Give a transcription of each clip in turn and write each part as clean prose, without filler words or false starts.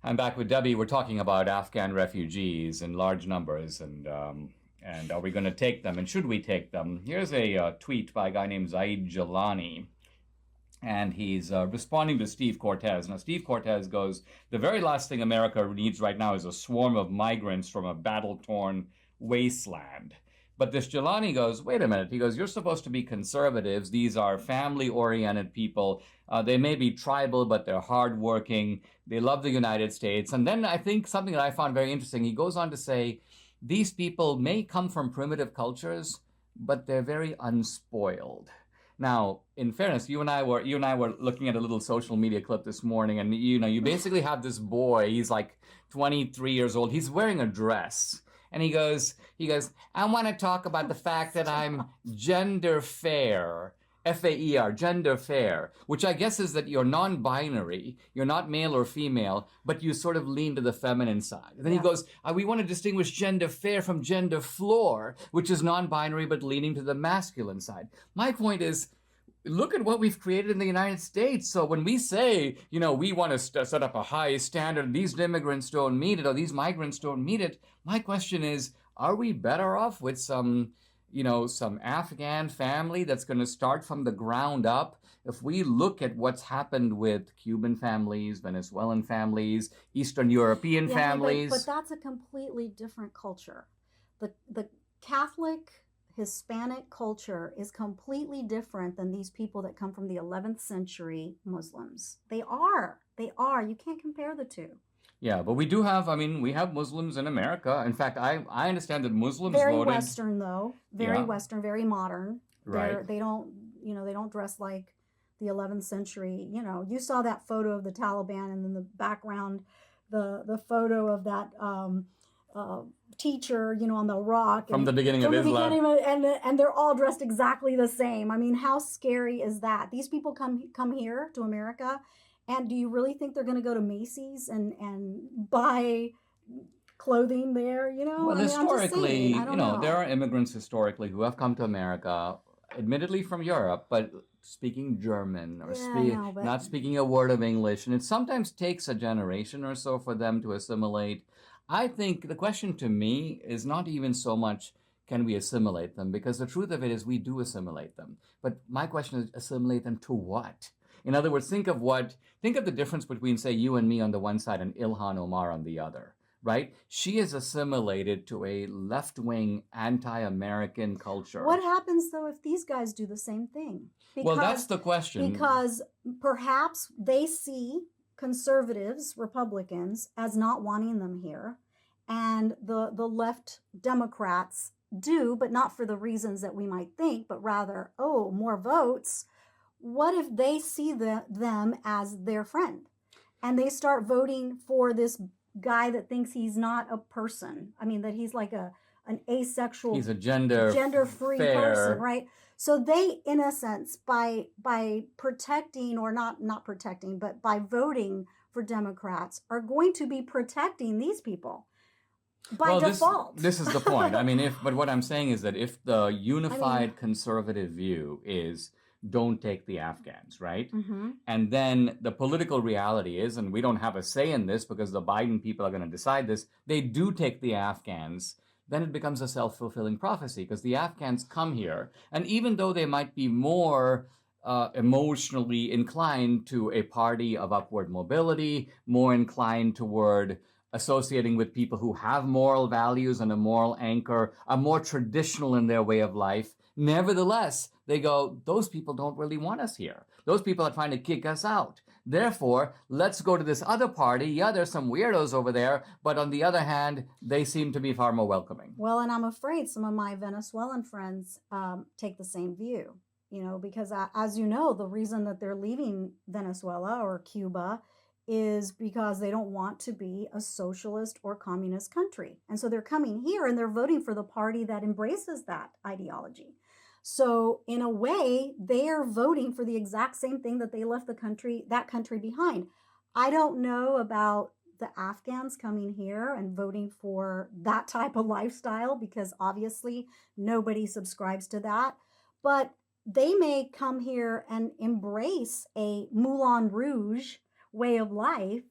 I'm back with Debbie. We're talking about Afghan refugees in large numbers, and are we going to take them, and should we take them? Here's a tweet by a guy named Zaid Jalani, and he's responding to Steve Cortez. Now, Steve Cortez goes, "The very last thing America needs right now is a swarm of migrants from a battle-torn wasteland." But this Jelani goes, wait a minute. He goes, you're supposed to be conservatives. These are family-oriented people. They may be tribal, but they're hardworking. They love the United States. And then I think something that I found very interesting, he goes on to say, these people may come from primitive cultures, but they're very unspoiled. Now, in fairness, you and I were looking at a little social media clip this morning, and you basically have this boy. He's like 23 years old. He's wearing a dress. And he goes, I want to talk about the fact that I'm gender fair, F-A-E-R, gender fair, which I guess is that you're non-binary, you're not male or female, but you sort of lean to the feminine side. And then he goes, we want to distinguish gender fair from gender floor, which is non-binary but leaning to the masculine side. My point is, look at what we've created in the United States. So when we say, we want to set up a high standard, these immigrants don't meet it, or these migrants don't meet it, my question is, are we better off with some Afghan family that's going to start from the ground up? If we look at what's happened with Cuban families, Venezuelan families, Eastern European families. But that's a completely different culture. The Catholic Hispanic culture is completely different than these people that come from the 11th century Muslims. They are. You can't compare the two. Yeah, but we do have, we have Muslims in America. In fact, I understand that Muslims very voted. Western, though. Very Western, very modern. Right. They don't dress like the 11th century. You saw that photo of the Taliban, and then the background, the photo of that teacher, on the rock. From the beginning of Islam. And they're all dressed exactly the same. How scary is that? These people come here to America, and do you really think they're going to go to Macy's and buy clothing there? Well, historically, there are immigrants historically who have come to America, admittedly from Europe, but speaking German or not speaking a word of English. And it sometimes takes a generation or so for them to assimilate. I think the question to me is not even so much, can we assimilate them? Because the truth of it is we do assimilate them. But my question is, assimilate them to what? In other words, think of the difference between, say, you and me on the one side and Ilhan Omar on the other, right? She is assimilated to a left-wing, anti-American culture. What happens, though, if these guys do the same thing? Well, that's the question. Because perhaps they see conservatives, Republicans, as not wanting them here, and the left Democrats do, but not for the reasons that we might think, but rather, more votes. What if they see them as their friend, and they start voting for this guy that thinks he's not a person? That he's like an asexual, he's a gender-free person, right? So they, in a sense, by protecting, or not protecting, but by voting for Democrats, are going to be protecting these people by default. This is the point. But what I'm saying is that if the unified conservative view is don't take the Afghans, right? Mm-hmm. And then the political reality is, and we don't have a say in this because the Biden people are going to decide this, they do take the Afghans, then it becomes a self-fulfilling prophecy, because the Afghans come here, and even though they might be more emotionally inclined to a party of upward mobility, more inclined toward associating with people who have moral values and a moral anchor, are more traditional in their way of life, nevertheless, they go, those people don't really want us here. Those people are trying to kick us out. Therefore, let's go to this other party. Yeah, there's some weirdos over there, but on the other hand, they seem to be far more welcoming. Well, and I'm afraid some of my Venezuelan friends take the same view, because as you know, the reason that they're leaving Venezuela or Cuba is because they don't want to be a socialist or communist country. And so they're coming here and they're voting for the party that embraces that ideology. So in a way, they are voting for the exact same thing that they left that country behind. I don't know about the Afghans coming here and voting for that type of lifestyle, because obviously nobody subscribes to that. But they may come here and embrace a Moulin Rouge way of life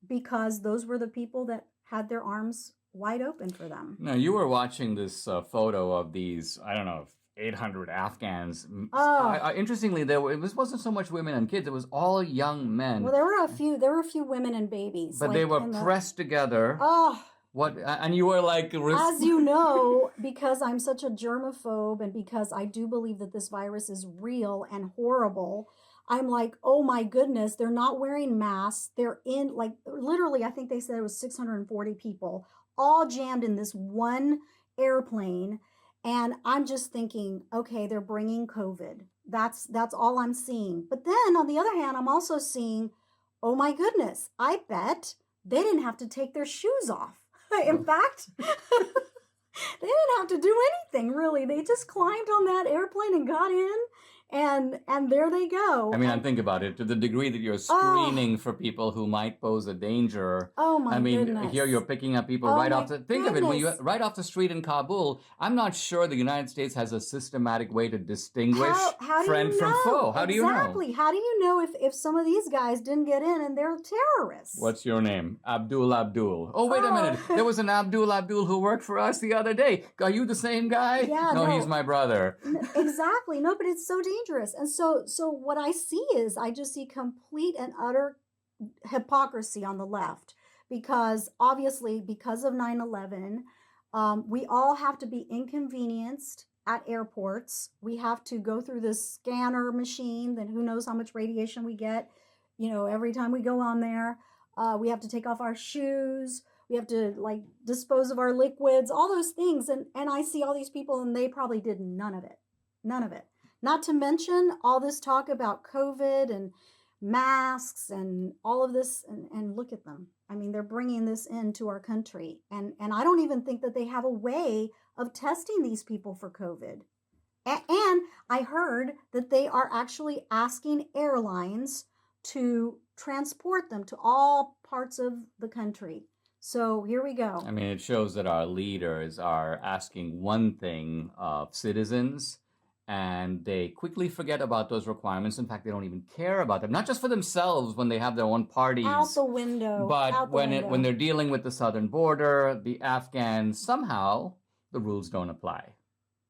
because those were the people that had their arms wide open for them. Now, you were watching this photo of these, I don't know, 800 Afghans. Oh. Interestingly, it wasn't so much women and kids; it was all young men. Well, there were a few women and babies, but like they were pressed together. Oh. What? And you were like, as you know, because I'm such a germaphobe, and because I do believe that this virus is real and horrible. I'm like, oh my goodness, they're not wearing masks. They're in, like, literally, I think they said it was 640 people, all jammed in this one airplane. And I'm just thinking, okay, they're bringing COVID. That's all I'm seeing. But then on the other hand, I'm also seeing, oh my goodness, I bet they didn't have to take their shoes off. In fact, they didn't have to do anything, really. They just climbed on that airplane and got in. And there they go. I mean, I think about it, to the degree that you're screening for people who might pose a danger. Oh my goodness. Here you're picking up people right off the, think of it, when you right off the street in Kabul. I'm not sure the United States has a systematic way to distinguish friend from foe. How do you know? Exactly. How do you know if some of these guys didn't get in and they're terrorists? What's your name? Abdul. Oh, wait a minute. There was an Abdul who worked for us the other day. Are you the same guy? Yeah, no, he's my brother. Exactly. No, but it's so dangerous. And so what I see is I just see complete and utter hypocrisy on the left, because obviously because of 9/11, we all have to be inconvenienced at airports. We have to go through this scanner machine, then who knows how much radiation we get, every time we go on there. We have to take off our shoes. We have to dispose of our liquids, all those things. And I see all these people and they probably did none of it. None of it. Not to mention all this talk about COVID and masks and all of this. And look at them. I mean, they're bringing this into our country. And I don't even think that they have a way of testing these people for COVID. And I heard that they are actually asking airlines to transport them to all parts of the country. So here we go. I mean, it shows that our leaders are asking one thing of citizens, and they quickly forget about those requirements. In fact, they don't even care about them. Not just for themselves when they have their own parties. Out the window. But when they're dealing with the southern border, the Afghans, somehow the rules don't apply.